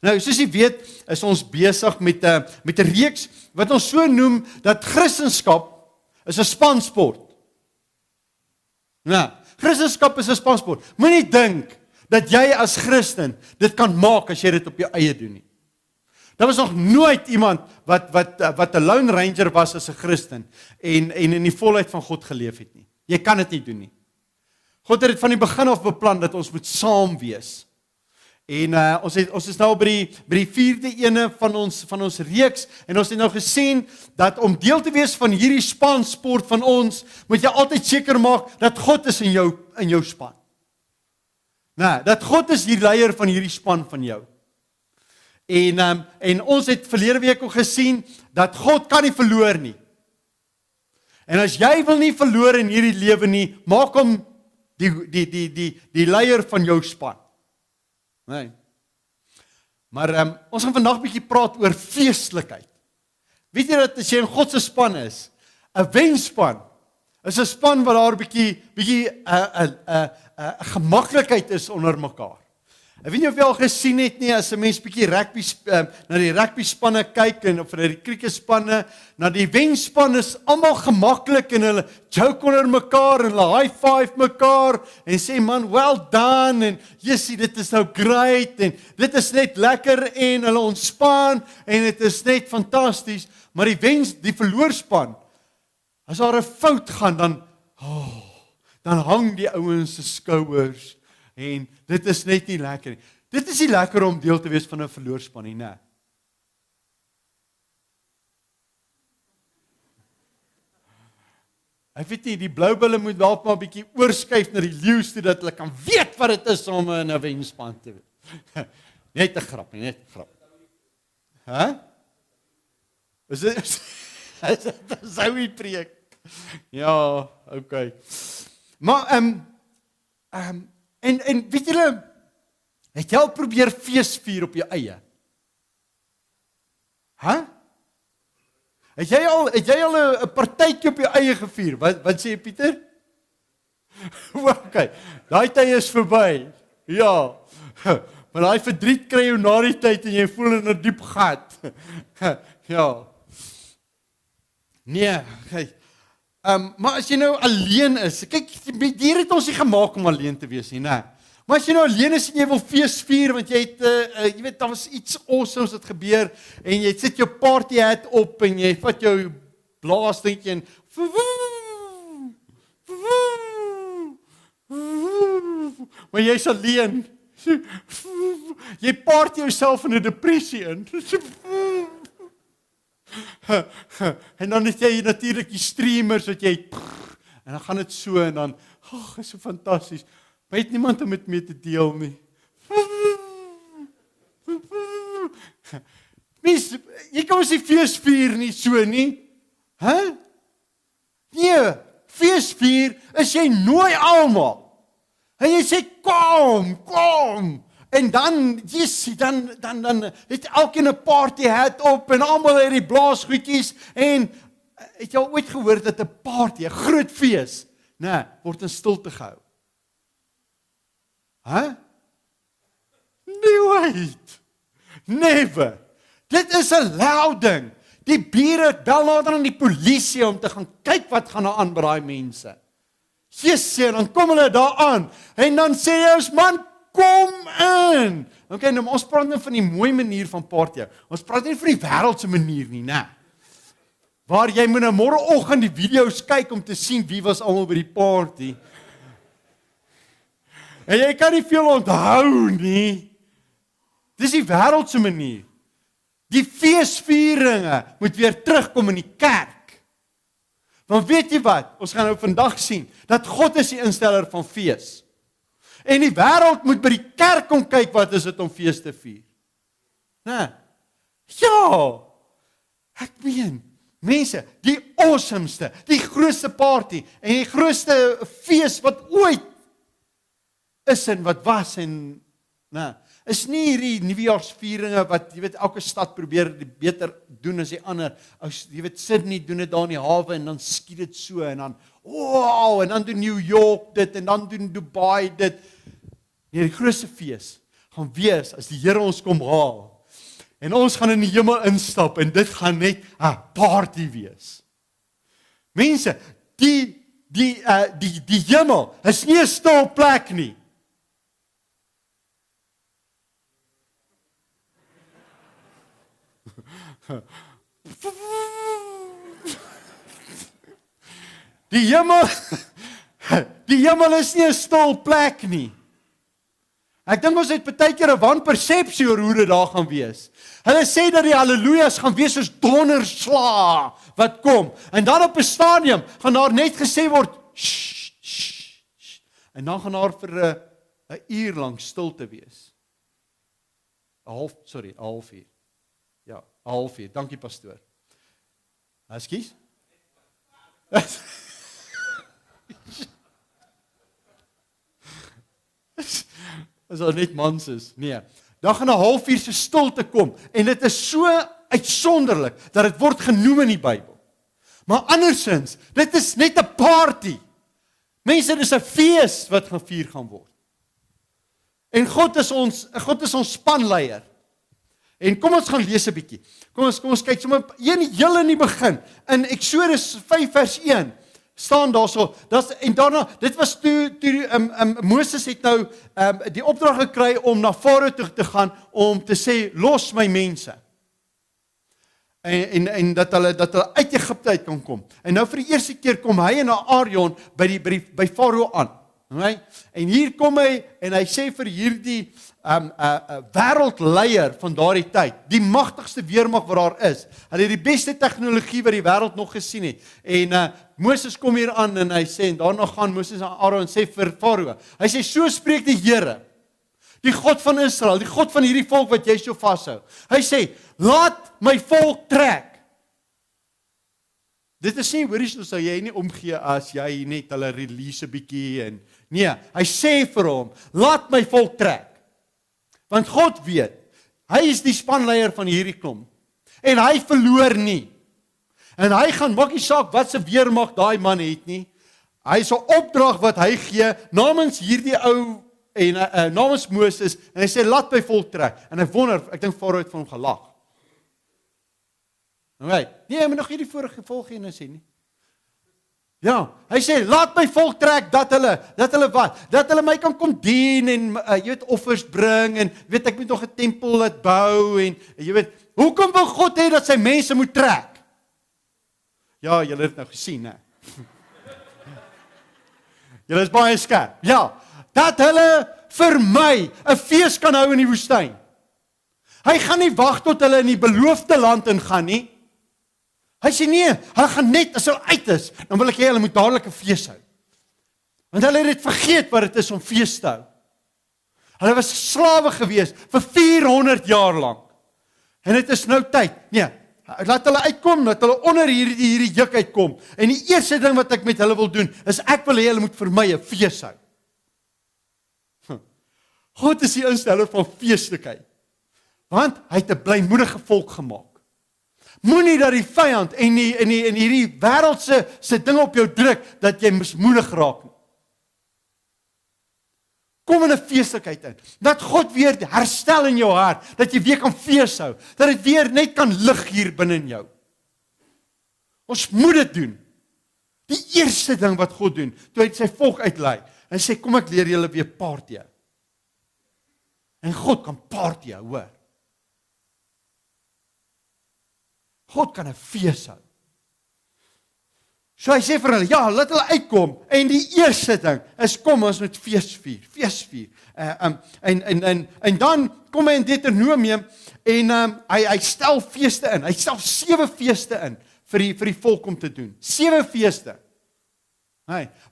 Nou, soos jy weet, is ons besig met 'n reeks wat ons so noem dat Christendom is 'n spansport. Nou, Christendom is 'n spansport. Moenie dink dat jy as Christen dit kan maak as jy dit op jou eie doen nie. Daar was nog nooit iemand wat 'n lone ranger was as 'n Christen en in die volheid van God geleef het nie. Jy kan dit nie doen nie. God het dit van die begin af beplan dat ons moet saam wees. En ons is nou by die 4de ene van ons reeks en ons het nou gesien dat om deel te wees van hierdie spansport van ons, moet jy altyd seker maak dat God is in jou span. Nou, dat God is die leier van hierdie span van jou. En ons het verlede week ook gesien dat God kan nie verloor nie. En as jy wil nie verloor in hierdie lewe nie, maak hom die leier van jou span. Nee. Maar ons gaan vandag 'n bietjie praat oor feestelikheid. Weet jy dat as jy in God se span is, 'n wenspan, is 'n span wat daar 'n bietjie gemaklikheid is onder mekaar. Ek weet nie of jy al gesien het nie, as 'n mens bietjie na die rugby spanne kyk of na die cricketspanne, na die wenspan is almal gemaklik en hulle joke onder mekaar en hulle high five mekaar en sê man, well done en jessie, dit is nou great en dit is net lekker en hulle ontspan en dit is net fantasties, maar die verloorspan, as daar 'n fout gaan dan hang die ouens se skouers en dit is net nie lekker nie. Dit is nie lekker om deel te wees van 'n verloorspan nie, né? Ek weet nie, die blou bulle moet dalk maar 'n bietjie oorskuif na die leeu's toe dat hulle kan weet wat dit is om in 'n wenspan te wees. Net 'n grap, net 'n grap. Hæ? Is dit sou ie preek? Ja, okay. Maar En weet julle, het jy al probeer fees vier op jou eie? Het jy al 'n partytjie op jou eie gevier? Wat sê jy, Pieter? Okay, daai tyd is verby. Ja. Maar daai verdriet kry jou na die tyd en jy voel in 'n diep gat. Ja. Nee, kyk. Maar as jy nou alleen is, kyk, hier het ons nie gemaak om alleen te wees nie, né? Maar as jy nou alleen is en jy wil fees vier, want jy het, jy weet, daar was iets awesomes wat gebeur, en jy sit jou party hat op, en jy vat jou blaasdingkie en maar jy's alleen. Jy party jouself in 'n depressie in. En dan het jy natuurlik die streamers wat jy en dan gaan dit so en dan is so fantasties. Maar het niemand om dit mee te deel nie. Mens, jy kan ons die fees vier nie so nie. Nee, fees vier is jy nooi almal. En jy sê kom. En dan, dan het elkeen 'n party hat op en almal het die blaasgoedjies en het jy al ooit gehoor dat 'n party, 'n groot fees, word in stilte gehou? Nooit. Never. Dit is 'n loud ding. Die bure bel nader aan die polisie om te gaan kyk wat gaan aan by daai mense. Jesus, dan kom hulle daar aan en dan sê jy ons man, kom in. Okay, nou ons praat nou van die mooi manier van party. Ons praat nie van die wêreldse manier nie, né? Waar jy moet nou môreoggend die video's kyk om te sien wie was almal by die party. En jy kan nie veel onthou nie. Dis die wêreldse manier. Die feesvieringe moet weer terugkom in die kerk. Want weet jy wat? Ons gaan nou vandag sien dat God is die insteller van fees. En die wêreld moet by die kerk kom kyk wat is dit om fees te vier. Ja, ek meen, mense, die awesomeste, die grootste party en die grootste fees wat ooit is en wat was en is nie hierdie nuwejaarsvieringe wat, jy weet, elke stad probeer beter doen as die ander. Jy weet, Sydney doen dit daar in die hawe en dan skiet dit so en dan, wow, en dan doen New York dit en dan doen Dubai dit. Nee, die grootste fees gaan wees as die Here ons kom haal En ons gaan in die hemel instap en dit gaan net 'n party wees. Mense, die hemel is nie 'n stil plek nie. Die hemel is nie 'n stil plek nie. Ek dink ons het baie keer 'n wanpersepsie oor hoe dit daar gaan wees. Hulle sê dat die halleluja's gaan wees soos donderslae wat kom. En dan op 'n stadium gaan daar net gesê word, shh, shh, shh. En dan gaan daar vir 'n uur lank stilte wees. 'n halfuur. Ja, 'n halfuur. Dankie pastoor. Ekskuus? As al net mans is. Nee. Dan gaan 'n halfuur se stilte kom en dit is so uitsonderlik dat dit word genoem in die Bybel. Maar andersins, dit is net 'n party. Mense, dit is 'n fees wat gevier gaan word. En God is ons spanleier. En kom ons gaan lees 'n bietjie. Kom ons kyk sommer heel in die begin. In Eksodus 5 vers 1 staan daarso. En daarna, dit was toe Moses het nou die opdrag gekry om na Farao toe te gaan om te sê los my mense. En dat hulle uit Egipte uit kan kom. En nou vir die eerste keer kom hy en Aaron by Farao aan. Okay? En hier kom hy en hy sê vir hierdie wêreldleier van daardie tyd, die magtigste weermag wat daar is. Hulle het die beste tegnologie wat die wêreld nog gesien het. En Moses kom hier aan en hy sê, en daarna gaan Moses aan Aaron en sê vir Farao, hy sê, so spreek die Here, die God van Israel, die God van hierdie volk wat jy so vashou. Hy sê, laat my volk trek. Dit is nie, hoorie, so sal jy nie omgee as jy net hulle release 'n bietjie en nee, hy sê vir hom, laat my volk trek. Want God weet, hy is die spanleier van hierdie klomp. En hy verloor nie. En hy gaan, maak nie saak wat se weermag daai man het nie. Hy is 'n opdrag wat hy gee namens hierdie ou en namens Moses en hy sê laat my volk trek. En hy wonder, ek dink Farao het van hom gelag. Okay. Nee, hy moet nog hierdie vorige volgende sê nie. Ja, hy sê laat my volk trek dat hulle wat? Dat hulle my kan kom dien en jy weet offers bring en weet ek moet nog 'n tempel laat bou en jy weet, hoekom wil God hê dat sy mense moet trek? Ja, julle het nou gesien, hè. Julle is baie skerp. Ja, dat hulle vir my 'n fees kan hou in die woestyn. Hy gaan nie wag tot hulle in die beloofde land ingaan nie. Hy sê nee, hulle gaan net as hulle uit is, dan wil ek hê hulle moet dadelik 'n fees hou. Want hulle het vergeet wat dit is om fees te hou. Hulle was slawe gewees vir 400 jaar lank. En dit is nou tyd. Nee, laat hulle uitkom, dat hulle onder hierdie juk uitkom. En die eerste ding wat ek met hulle wil doen, is ek wil hê hulle moet vir my 'n fees hou. God is die insteller van feeslikheid. Want hy het 'n blymoedige volk gemaak. Moenie dat die vyand en hierdie wêreldse dinge op jou druk, dat jy mismoedig raak nie. Kom in 'n feeslikheid in. Dat God weer herstel in jou hart, dat jy weer kan fees hou, dat dit weer net kan lig hier binne in jou. Ons moet dit doen. Die eerste ding wat God doen, toe hy sy volk uitlei, hy sê kom ek leer julle weer party hou. En God kan party hou, hoor. God kan 'n fees hou. So hy sê vir hulle, ja, laat hulle uitkom. En die eerste ding is, kom ons moet fees vier. En dan kom hy in Deuteronomium en hy stel feeste in. Hy stel 7 feeste in vir die volk om te doen. 7 feeste.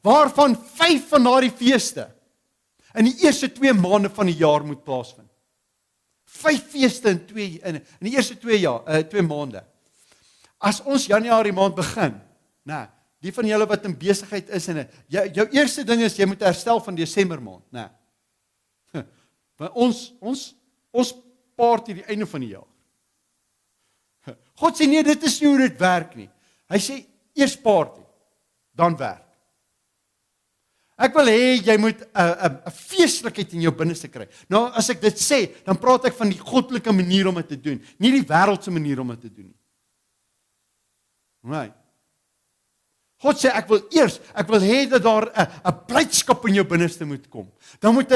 Waarvan 5 van daardie feeste in die eerste 2 maande van die jaar moet plaasvind. 5 feeste in die eerste 2 maande. As ons Januarie maand begin, die van julle wat in besigheid is en jou eerste ding is jy moet herstel van Desember maand, Want ons party die einde van die jaar. God sê nee, dit is nie hoe dit werk nie. Hy sê eers party, dan werk. Ek wil hê jy moet 'n feestelikheid in jou binneste kry. Nou as ek dit sê, dan praat ek van die goddelike manier om dit te doen, nie die wêreldse manier om dit te doen nie. Right. God sê ek wil hê dat daar 'n blydskap in jou binneste moet kom. Dan moet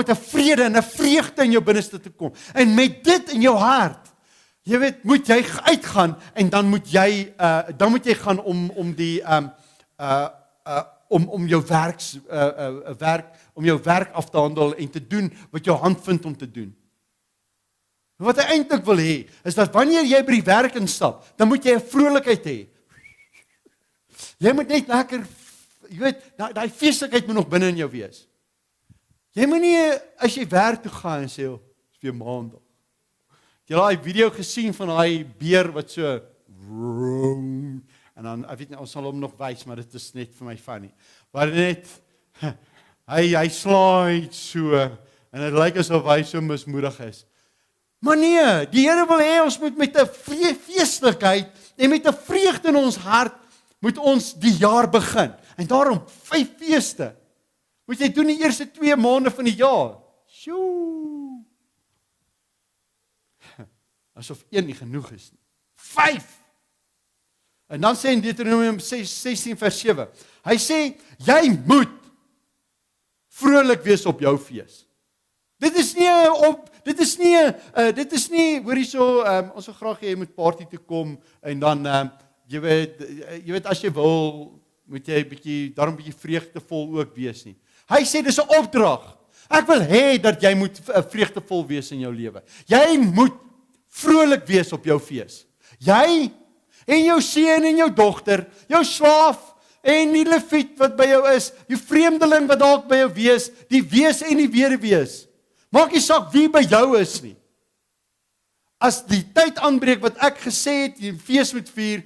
'n vrede en 'n vreugde in jou binneste te kom. En met dit in jou hart, jy weet, moet jy uitgaan en dan moet jy gaan om die om jou werk af te handel en te doen wat jou hand vind om te doen. Wat hy eintlik wil hê, is dat wanneer jy by die werk instap, dan moet jy 'n vrolikheid hê. Jy moet net lekker, jy weet, daai feestelikheid moet nog binne in jou wees. Jy moet nie as jy werk toe gaan en sê, "Dis weer maandag." Jy het daai video gesien van daai beer wat so en dan, ek weet nie, ons sal hom nog wys, maar dit is net vir my funny. Maar net hy slide so en dit lyk asof hy so mismoedig is. Maar nee, die Here wil hê ons moet met 'n feestelikheid en met 'n vreugde in ons hart moet ons die jaar begin. En daarom 5 feeste moet jy doen die eerste 2 maande van die jaar. Sjoe. Asof 1 nie genoeg is nie. 5. En dan sê in Deuteronomium 16 vers 7. Hy sê jy moet vrolik wees op jou fees. Dit is nie hoor hierso ons wil graag hê jy moet party toe kom en dan jy weet as jy wil moet jy 'n bietjie vreugdevol ook wees nie. Hy sê dis 'n opdrag. Ek wil hê dat jy moet vreugdevol wees in jou lewe. Jy moet vrolik wees op jou fees. Jy en jou seun en jou dogter, jou slaaf en die leviet wat by jou is, die vreemdeling wat dalk by jou wees, die wees en die weduwees. Maak nie saak wie by jou is nie. As die tyd aanbreek wat ek gesê het, jy fees moet vier,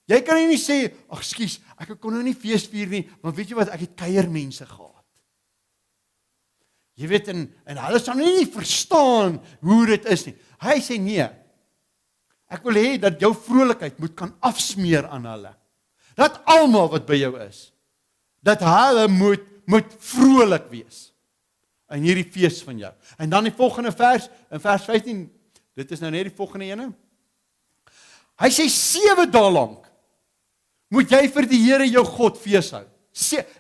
jy kan nie sê, ag skus, ek kon nou nie fees vier nie, want weet jy wat, ek het kuiermense gehad. Jy weet, en hulle sal nie verstaan hoe dit is nie. Hy sê nee, ek wil hê dat jou vrolikheid moet kan afsmeer aan hulle. Dat almal wat by jou is, dat hulle moet vrolik wees in hierdie fees van jou. En dan die volgende vers, in vers 15, dit is nou net die volgende ene. Hy sê 7 dae lank moet jy vir die Here jou God fees hou.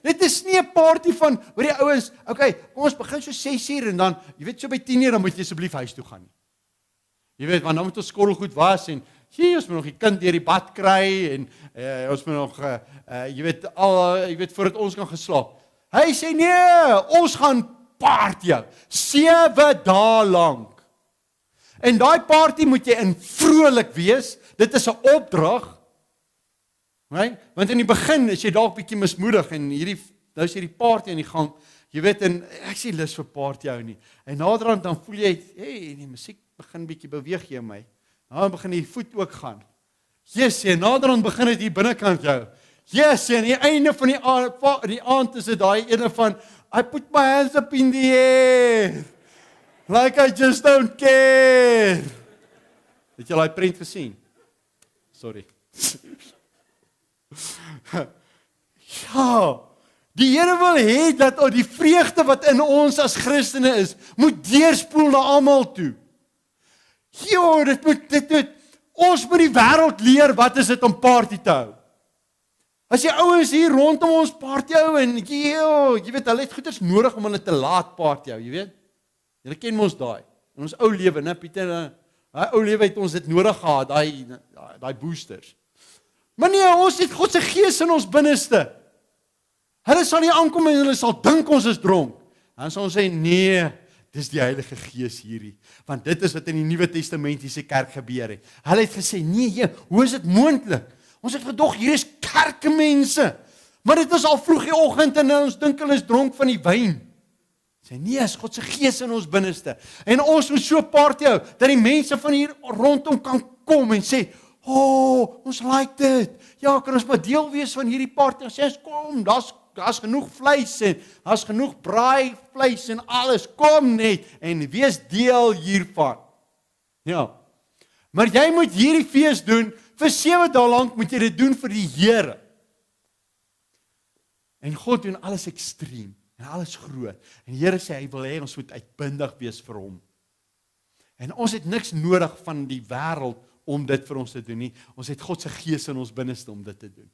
Dit is nie 'n party van, hoor die ouens, okay, ons begin so 6 uur en dan, jy weet so by 10 uur dan moet jy asseblief huis toe gaan. Jy weet, want dan moet ons skottelgoed was en ons moet nog die kind deur die bad kry en ons moet nog jy weet voordat ons kan geslaap. Hy sê nee, ons gaan party 7 dae lank. En daai party moet jy in vrolik wees. Dit is 'n opdrag. Right? Want in die begin is jy dalk bietjie mismoedig en nou is hierdie party aan die gang. Jy weet, en ek sê lus vir party hou nie. En naderhand dan voel jy, die musiek begin bietjie beweeg jy my. Dan begin die voet ook gaan. En naderhand begin dit hier binnekant jou. En die einde van die aand is dit daai ene van I put my hands up in the air. Like I just don't care. Het jy daai prent gesien? Sorry. Ja, die Here wil hê dat die vreugde wat in ons as Christene is, moet deurspoel na almal toe. Ja, dit moet ons moet die wêreld leer wat is dit om party te hou. As jy ouens hier rondom ons party hou en jy weet hulle het goeders nodig om hulle te laat party hou, jy weet. Julle ken mos daai. In ons ou lewe, né Pieter, daai ou lewe het ons dit nodig gehad, daai boosters. Maar nee, ons het God se gees in ons binneste. Hulle sal nie aankom en hulle sal dink ons is dronk. Dan sal ons sê nee, dis die Heilige Gees hierdie, want dit is wat in die Nuwe Testamentiese kerk gebeur het. Hulle het gesê nee, hoe is dit moontlik? Ons het gedog hier is kerkmense. Maar dit is al vroeg die oggend en ons dink hulle is dronk van die wyn. Sê nee, is God se gees in ons binneste. En ons moet so party hou dat die mense van hier rondom kan kom en sê, ons like dit. Ja, kan ons maar deel wees van hierdie party. En sê ons kom, daar's genoeg vleis en daar's genoeg braai vleis en alles. Kom net en wees deel hiervan. Ja. Maar jy moet hierdie fees doen vir 7 dae lank moet jy dit doen vir die Here. En God doen alles ekstreem en alles groot. En die Here sê hy wil hê ons moet uitbundig wees vir hom. En ons het niks nodig van die wêreld om dit vir ons te doen nie. Ons het God se gees in ons binneste om dit te doen.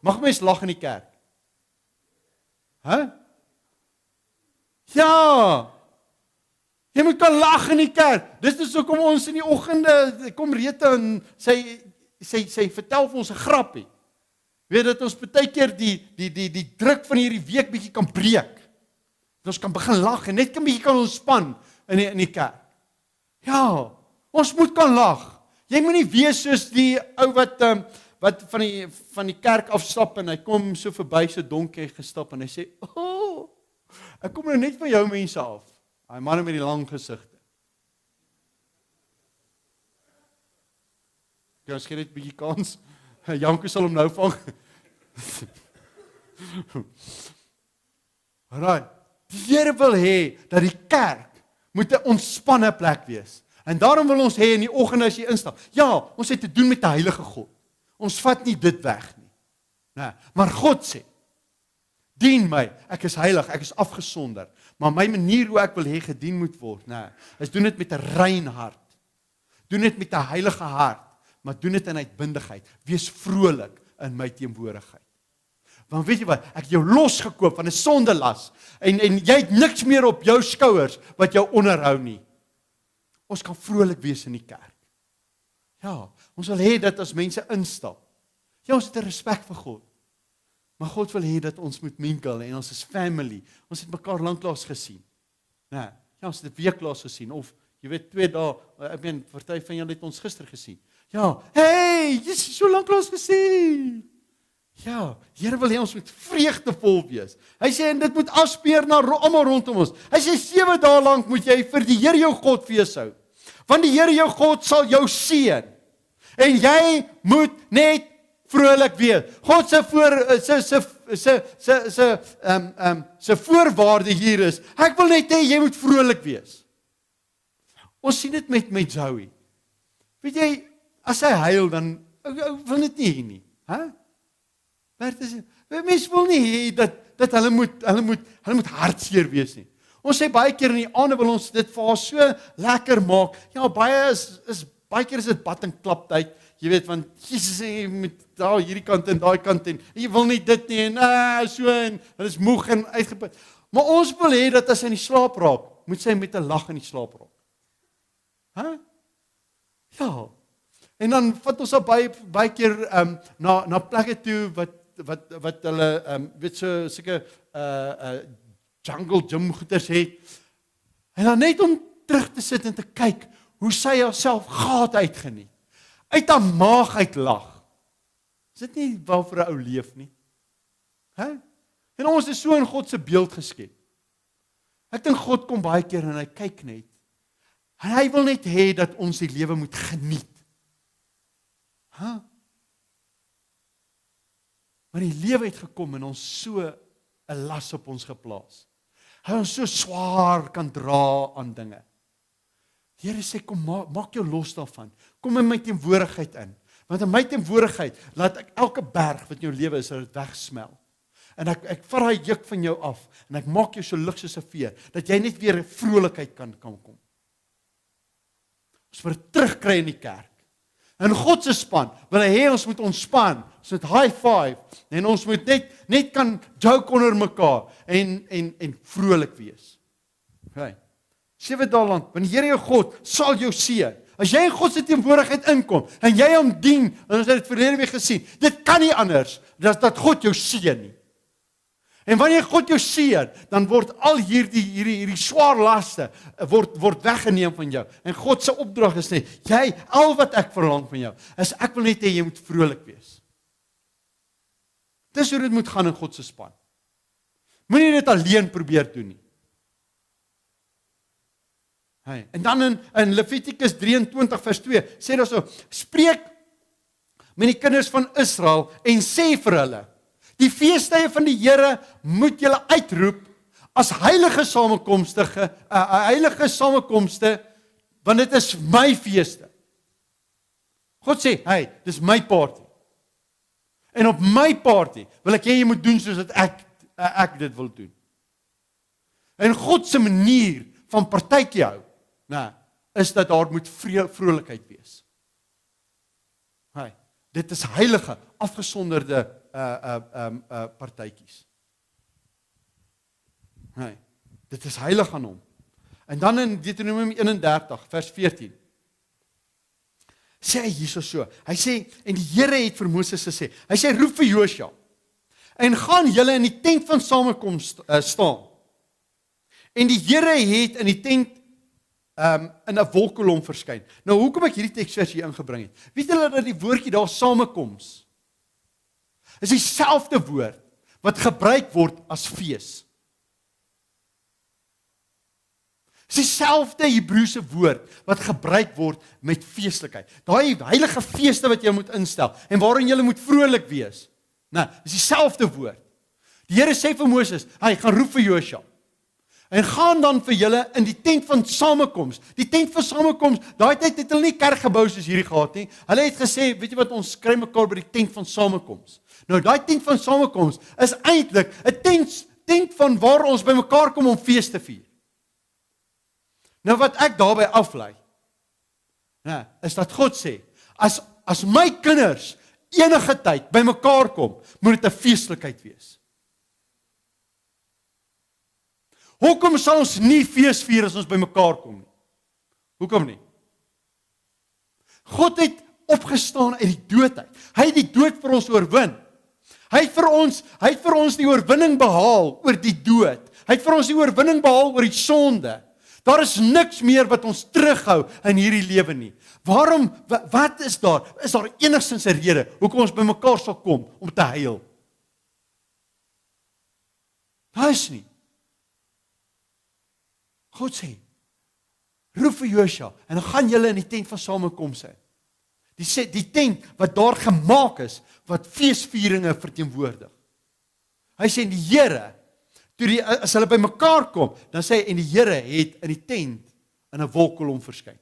Mag mens lag in die kerk? Ja! Jy moet kan lag in die kerk. Dis hoekom ons in die oggende kom Rita en sy vertel vir ons 'n grappie. Weet dat ons baie keer die druk van hierdie week bietjie kan breek. Dat ons kan begin lag en net 'n bietjie kan ontspan in die kerk. Ja, ons moet kan lag. Jy moet nie wees soos die ou wat van die kerk afstap en hy kom so verby so donkie gestap en hy sê, ek kom nou net van jou mense af. Hy man met die lang gesigte. Ja, skien net 'n bietjie kans. Janko sal hom nou vang. Alright. Die Here wil hê dat die kerk moet 'n ontspanne plek wees. En daarom wil ons hê in die oggend as jy instap. Ja, ons het te doen met 'n heilige God. Ons vat nie dit weg nie. Nee, maar God sê, dien my, ek is heilig, ek is afgesonder. Maar my manier hoe ek wil hê gedien moet word, is doen dit met 'n rein hart. Doen dit met 'n heilige hart, maar doen dit in uitbundigheid. Wees vrolik in my teenwoordigheid. Want weet jy wat, ek het jou losgekoop van 'n sondelas en jy het niks meer op jou skouers wat jou onderhou nie. Ons kan vrolik wees in die kerk. Ja, ons wil hê dat as mense instap, ja, ons het 'n respek vir God. Maar God wil hê dat ons moet mingle en ons is family. Ons het mekaar lanklaas gesien. Ja, ons het 'n week laas gesien of jy weet 2 dae, ek meen party van julle het ons gister gesien. Ja, hey, jy is so lanklaas gesien. Ja, die Here wil hê ons moet vreugdevol wees. Hy sê en dit moet afspeer na almal rondom ons. Hy sê 7 dae lank moet jy vir die Here jou God fees hou. Want die Here jou God sal jou seën. En jy moet net vrolik wees. God se voorwaarde hier is, ek wil net hê jy moet vrolik wees. Ons sien dit met Zoe. Weet jy, as hy huil dan wil dit nie hê nie, hè? Mense wil nie hê dat hulle moet hartseer wees nie. Ons sê baie keer in die aande wil ons dit vir haar so lekker maak. Ja, baie keer is dit bad en klaptyd. Jy weet, want Jesus sê met daar hierdie kant en daai kant en jy wil nie dit nie en so en hulle is moeg en uitgeput. Maar ons wil hê dat as hy in die slaap raak, moet sy met 'n lag in die slaap raak. Ja. En dan vat ons al baie keer na plekke toe wat hulle weet so seker jungle gym goeders het. En dan net om terug te sit en te kyk hoe sy haarself gaat uitgeniet. Uit haar maag uit lag. Is dit nie waarvoor 'n ou leef nie? En ons is so in God se beeld geskep. Ek dink God kom baie keer en hy kyk net. En hy wil net hê dat ons die lewe moet geniet. Maar die lewe het gekom en ons so 'n las op ons geplaas. Hy ons so swaar kan dra aan dinge. Die Here sê kom maak jou los daarvan. Kom in my teenwoordigheid in. Want in my teenwoordigheid laat ek elke berg wat in jou lewe is, dit wegsmel. En ek vat daai juk van jou af en ek maak jou so lig soos 'n veer dat jy net weer 'n vrolikheid kan kom. Ons moet terugkry in die kerk. En God se span wil hy hê ons moet ontspan, ons moet high five en ons moet net kan joke onder mekaar en vrolik wees. Okay. 7 dae lank, want die Here jou God sal jou seën. As jy in God se teenwoordigheid inkom en jy hom dien, en ons het dit verlede week gesien, dit kan nie anders dat God jou seën nie. En wanneer God jou seën, dan word al hierdie swaar laste word weggeneem van jou. En God se opdrag is net, jy, al wat ek verlang van jou, is ek wil net hê jy moet vrolik wees. Dis hoe dit moet gaan in God se span. Moenie dit alleen probeer doen nie. En dan in Levitikus 23 vers 2 sê daar so, spreek met die kinders van Israel en sê vir hulle, die feestdae van die Here moet julle uitroep as heilige samekomste, want dit is my feeste. God sê, dis my party. En op my party wil ek hê jy moet doen soos dat ek dit wil doen. En God se manier van partytjie hou, is dat daar moet vrolikheid wees. Dit is heilige, afgesonderde partytjies. Dit is heilig aan hom. En dan in Deuteronomium 31 vers 14 sê hy hierso so. Hy sê, en die Here het vir Moses gesê, hy sê roep vir Josua en gaan julle in die tent van samekoms staan. En die Here het in die tent in 'n wolkkolom verskyn. Nou hoekom ek hierdie teksversie hier ingebring het? Weet julle dat die woordjie daar samekoms is dieselfde woord wat gebruik word as fees. Dis dieselfde Hebreëse woord wat gebruik word met feestelikheid. Daai heilige feeste wat jy moet instel en waarin jy moet vrolik wees. Dis dieselfde woord. Die Here sê vir Moses, hy gaan roep vir Josua. En gaan dan vir julle in die tent van samekoms. Die tent van samekoms, daai tyd het hulle nie kerkgebou soos hierdie gehad nie. Hulle het gesê, weet jy wat, ons kry mekaar by die tent van samekoms. Nou daai tent van samekoms is eintlik 'n tent van waar ons by mekaar kom om fees te vier. Nou wat ek daarby aflei, is dat God sê, as my kinders enige tyd by mekaar kom, moet dit 'n feestelikheid wees. Hoekom sal ons nie fees vier as ons by mekaar kom nie? Hoekom nie? God het opgestaan uit die dood uit. Hy het die dood vir ons oorwin. Hy het vir ons die oorwinning behaal oor die dood. Hy het vir ons die oorwinning behaal oor die sonde. Daar is niks meer wat ons terughou in hierdie lewe nie. Waarom, wat is daar? Is daar enigstens 'n rede hoekom ons by mekaar sal kom om te huil? Daar is nie. God sê, roep vir Josua en dan gaan julle in die tent van samekoms in. Die tent wat daar gemaak is, wat feesvieringe verteenwoordig. Hy sê, die Here, as hulle by mekaar kom, dan sê hy, en die Here het in die tent in 'n wolkkolom verskyn.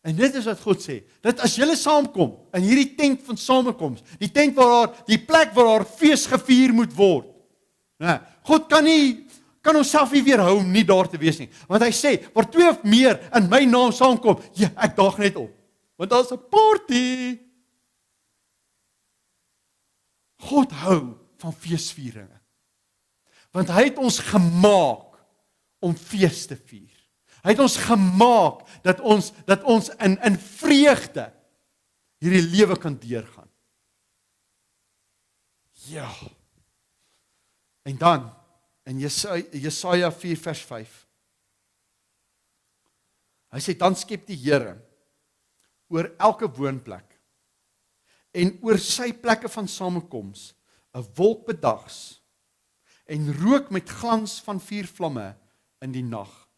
En dit is wat God sê, dat as julle saamkom in hierdie tent van samekoms, die tent die plek waar daar fees gevier moet word. God kan onsself nie weerhou om nie daar te wees nie. Want hy sê, waar 2 of meer in my naam saamkom, ek daag net op. Want daar's 'n party. God hou van feesvieringe. Want hy het ons gemaak om fees te vier. Hy het ons gemaak dat ons in vreugde hierdie lewe kan deurgaan. Ja. En dan in Jesaja 4 vers 5. Hy sê, dan skep die Here oor elke woonplek en oor sy plekke van samekoms 'n wolk bedags en rook met glans van 4 vlamme in die nag.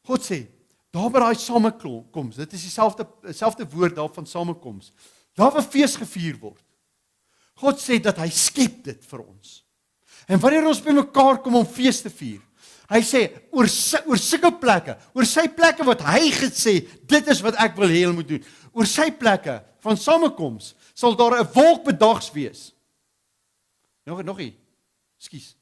God sê, daar by daai samekoms, dit is dieselfde woord daar van samekoms, daar waar fees gevier word. God sê dat hy skep dit vir ons. En wanneer ons by mekaar kom om fees te vier, hy sê, oor sulke plekke, oor sy plekke wat hy gesê, dit is wat ek wil hê julle moet doen. Oor sy plekke van samekoms, sal daar 'n wolk bedags wees. Nog nie, ekskuus.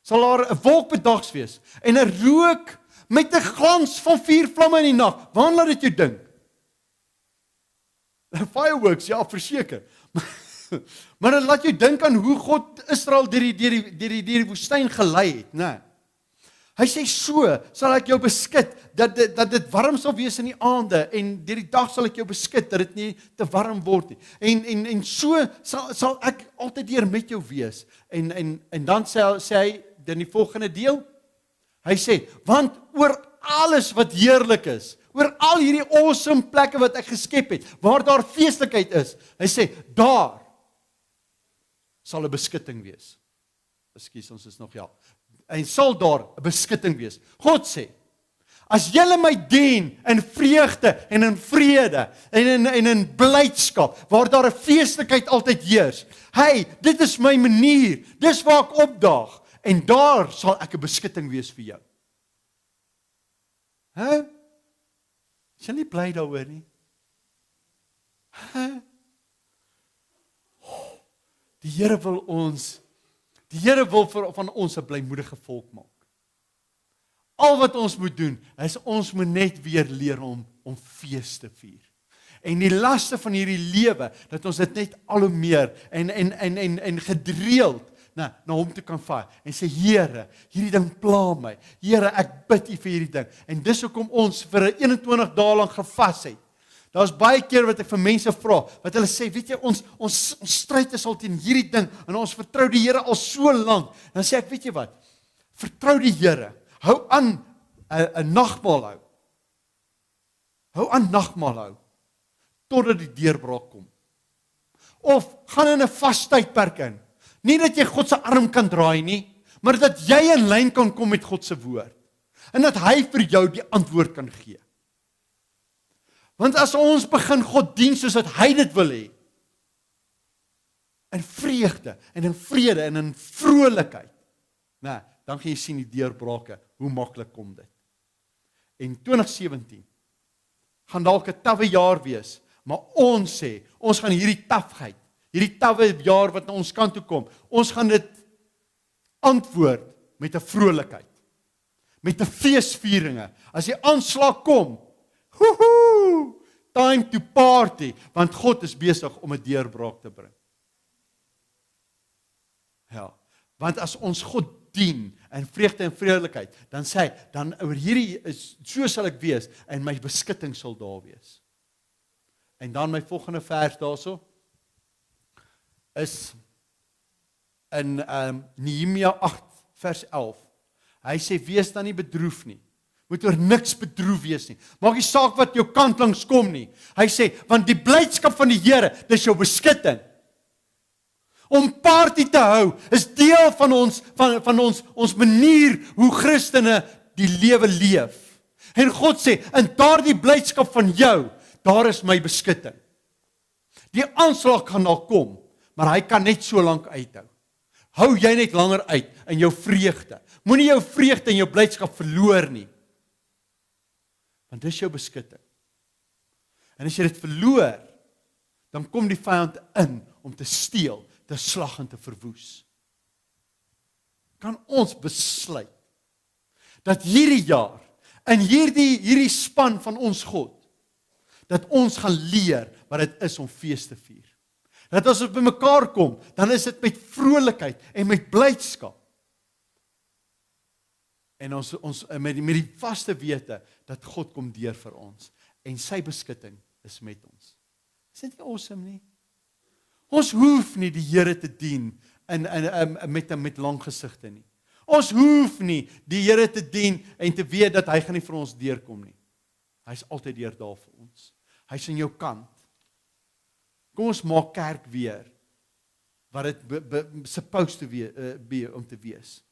Sal daar 'n wolk bedags wees, en 'n rook met 'n glans van 4 vlamme in die nag. Waar laat dit jou dink? Fireworks, ja, verseker. Maar dit laat jou dink aan hoe God Israel deur die woestyn gelei het, né? Hy sê, so sal ek jou beskik, dat dit warm sal wees in die aande, en deur die dag sal ek jou beskik, dat dit nie te warm word nie. En so sal ek altyd hier met jou wees. En dan sê hy, in die volgende deel, hy sê, want oor alles wat heerlik is, oor al hierdie awesome plekke wat ek geskep het, waar daar feestelikheid is, hy sê, daar sal 'n beskutting wees. Ekskuus, ons is nog en sal daar 'n beskutting wees. God sê, as julle my dien in vreugde en in vrede en in blydskap, waar daar 'n feestelikheid altyd heers, dit is my manier, dis waar ek opdaag, en daar sal ek 'n beskutting wees vir jou. Is jy nie bly daaroor nie? Die Here wil van ons 'n blymoedige volk maak. Al wat ons moet doen, is ons moet net weer leer om fees te vier. En die laste van hierdie lewe, dat ons dit net al hoe meer en gedreeld na hom toe kan vat en sê, Here, hierdie ding pla my. Here, ek bid U vir hierdie ding. En dis hoekom ons vir 21 dae lank gevas het. Daar's baie keer wat ek vir mense vra, wat hulle sê, weet jy, ons stryd is al teen hierdie ding en ons vertrou die Here al so lank. Dan sê ek, weet jy wat? Vertrou die Here. Hou aan 'n nagmaal hou. Hou aan nagmaal hou totdat die deurbraak kom. Of gaan in 'n vas tydperk in. Nie dat jy God se arm kan draai nie, maar dat jy in lyn kan kom met God se woord. En dat hy vir jou die antwoord kan gee. Want as ons begin God dien soos dat hy dit wil hê, in vreugde en in vrede en in vrolikheid, dan gaan jy sien die deurbrake, hoe maklik kom dit. En 2017 gaan dalk 'n tawwe jaar wees, maar ons sê, ons gaan hierdie tafheid, hierdie tawwe jaar wat na ons kant toe kom, ons gaan dit antwoord met 'n vrolikheid, met 'n feesvieringe. As die aanslag kom, time to party, want God is besig om 'n deurbraak te bring. Ja, want as ons God dien in vreugde en vredelikheid, dan sê hy, dan oor hierdie is, so sal ek wees, en my beskutting sal daar wees. En dan my volgende vers daarso, is in Nehemia 8 vers 11. Hy sê, wees dan nie bedroef nie. Moet oor niks bedroef wees nie. Maak nie saak wat jou kant langs kom nie. Hy sê, want die blydskap van die Here, dis jou beskutting. Om party te hou, is deel van ons manier, hoe Christene die lewe leef. En God sê, in daardie blydskap van jou, daar is my beskutting. Die aanslag kan al kom, maar hy kan net so lank uithou. Hou jy net langer uit in jou vreugde. Moenie jou vreugde en jou blydskap verloor nie. Want dis jou beskutting. En as jy dit verloor, dan kom die vyand in om te steel, te slag en te verwoes. Kan ons besluit dat hierdie jaar, in hierdie span van ons God, dat ons gaan leer wat dit is om fees te vier. Dat as ons by mekaar kom, dan is dit met vrolikheid en met blydskap. En ons met die vaste wete dat God kom deur vir ons en sy beskutting is met ons. Is dit nie awesome nie? Ons hoef nie die Here te dien met lang gesigte nie. Ons hoef nie die Here te dien en te weet dat hy gaan nie vir ons deurkom nie. Hy's altyd deur daar vir ons. Hy's aan jou kant. Kom ons maak kerk weer wat dit supposed to be om te wees.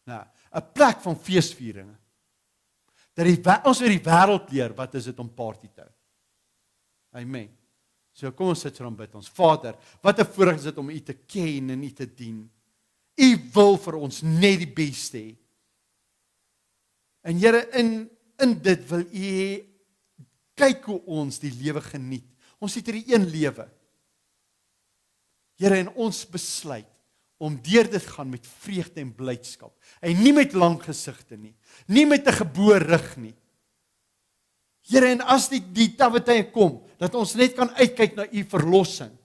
'n plek van feesvieringe. Dat ons weer die wêreld leer wat is dit om party te hou. Amen. So kom ons sit so dan bid ons. Vader, wat 'n voorreg is dit om U te ken en U te dien. U wil vir ons net die beste hê. En Here, in dit wil U kyk hoe ons die lewe geniet. Ons het hierdie een lewe. Here, en ons besluit om deur dit gaan met vreugde en blydskap. En nie met lang gesigte nie. Nie met 'n geboor rug nie. Here, en as die tawwe tye kom, dat ons net kan uitkyk na U verlossing.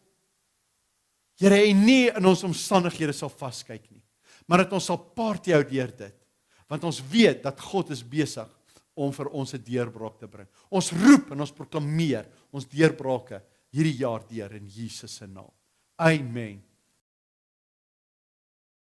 Here, en nie in ons omstandighede sal vaskyk nie. Maar dat ons sal party hou deur dit. Want ons weet dat God is besig om vir ons 'n deurbraak te bring. Ons roep en ons proklameer ons deurbrake hierdie jaar deur in Jesus se naam. Amen.